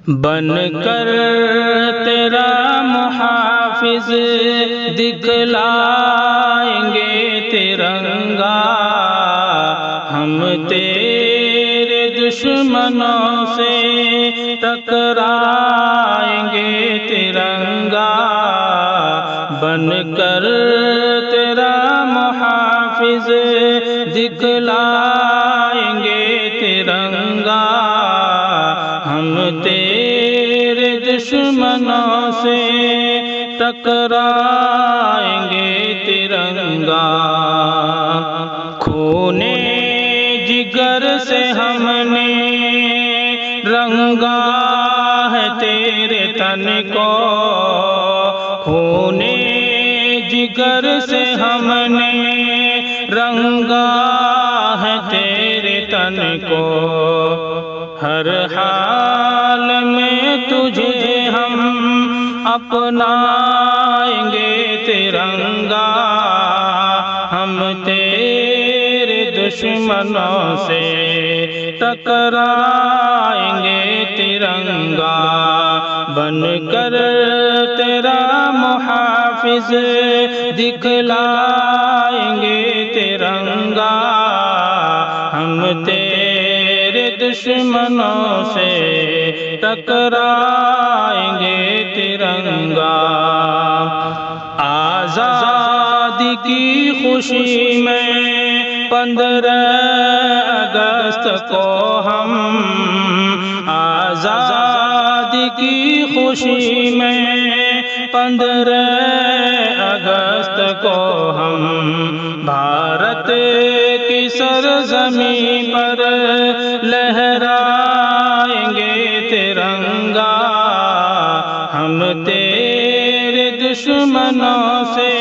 بن کر تیرا محافظ دکھلائیں گے ترنگا، ہم تیرے دشمنوں سے ٹکرائیں گے ترنگا، بن کر تیرا محافظ دکھلائیں گے ترنگا، ہم تیرے دشمنوں سے ٹکرائیں گے ترنگا۔ خونے جگر سے ہم نے رنگا ہے تیرے تن کو، خونے جگر سے ہم نے رنگا ہے تیرے تن کو، ہر حال میں تجھے ہم اپنائیں گے ترنگا، ہم تیرے دشمنوں سے ٹکرائیں گے ترنگا، بن کر تیرا محافظ دکھلائیں گے ترنگا، ہم تیرے دشمنوں سے ٹکرائیں گے ترنگا۔ آزادی کی خوشی میں 15 اگست کو ہم، آزادی کی خوشی میں 15 اگست کو ہم، بھارت کی سرزمین پر لہرائیں گے ترنگا، ہم تیرے دشمنوں سے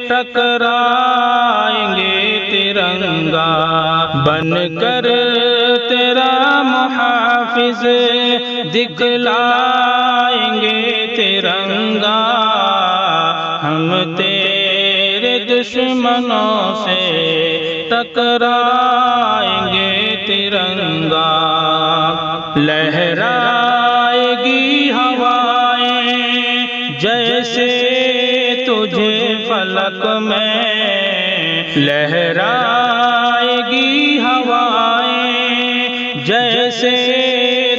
ٹکرائیں گے ترنگا، بن کر تیرا محافظ دکھلائیں گے ترنگا، ہم تیرے دشمنوں سے ٹکرائیں گے ترنگا۔ لہرائے گی ہوائیں جیسے تجھے فلک میں، لہرائے گی ہوائیں جیسے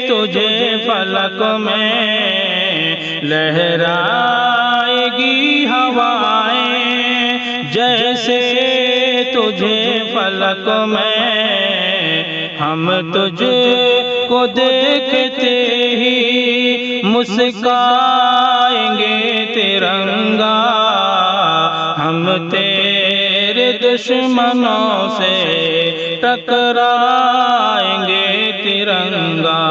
تجھے فلک میں، لہرائے گی ہوائیں جیسے تجھے فلک میں، ہم تجھ کو دیکھتے ہی مسکرائیں گے ترنگا، ہم تیرے دشمنوں سے ٹکرائیں گے ترنگا،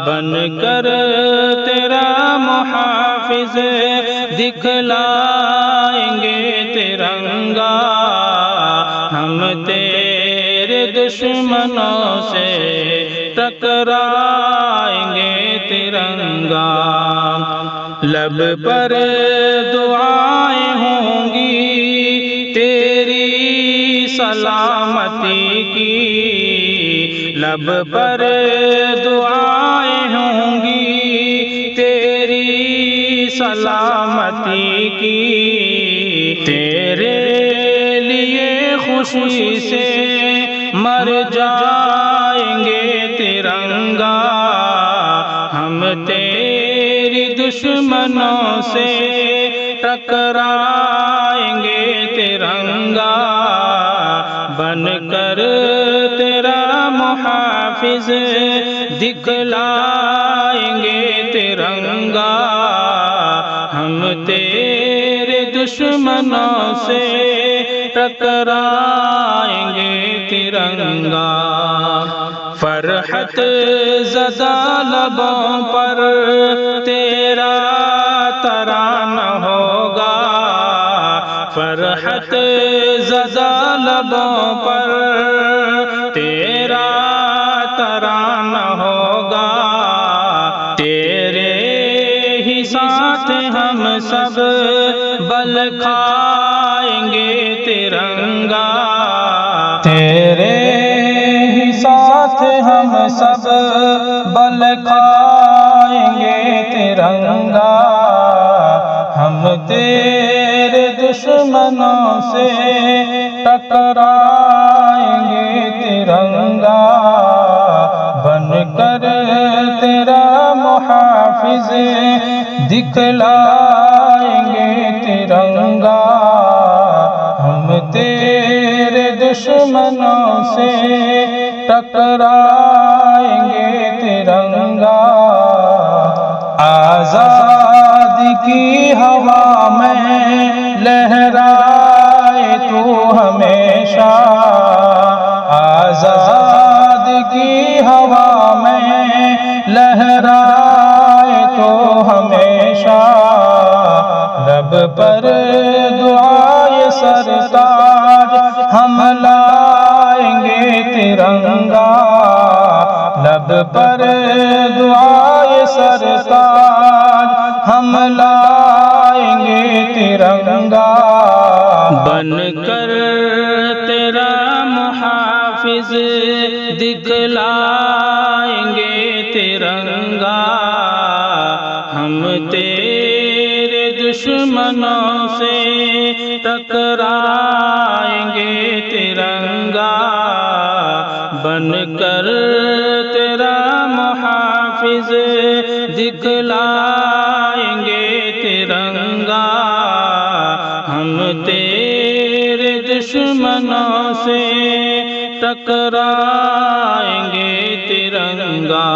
بن کر تیرا محافظ دکھلائیں گے ترنگا، ہم تیرے دشمنوں سے ٹکرائیں گے ترنگا۔ لب پر دعائیں ہوں گی تیری سلامتی کی، لب پر دعائیں ہوں گی تیری سلامتی کی، تیرے لیے خوشی سے مر جائیں گے ترنگا، ہم تیری دشمنوں سے ٹکرائیں گے ترنگا، بن کر تیرا محافظ دکھلائیں گے ترنگا، ہم تیرے دشمنوں سے ٹکرائیں گے ترنگا۔ فرحت زدہ لبوں پر تیرا ترانہ ہوگا، فرحت زدہ لبوں پر تیرا ترانہ ہوگا، تیرے ہی ساتھ ہم سب بل کھائیں گے ترنگا، تیرے ہی ساتھ ہم سب بل کھائیں ترنگا، ہم تیرے دشمنوں سے ٹکرائیں گے ترنگا، بن کر تیرا محافظ دکھلائیں گے ترنگا، ہم تیرے دشمنوں سے ٹکرائیں گے ترنگا۔ آزادی کی ہوا میں لہرائے تو ہمیشہ، آزادی کی ہوا میں لہرائے تو ہمیشہ، لب پر دعائے سرتاج ہم لائیں گے ترنگا، لب پر دعائے سرتاج ہم لائیں گے ترنگا، بن کر تیرا محافظ دکھلائیں گے ترنگا، ہم تیرے دشمنوں سے ٹکرائیں گے ترنگا، بن کر تیرا محافظ دکھلائیں گے ترنگا، ہم تیرے دشمنوں سے ٹکرائیں گے ترنگا۔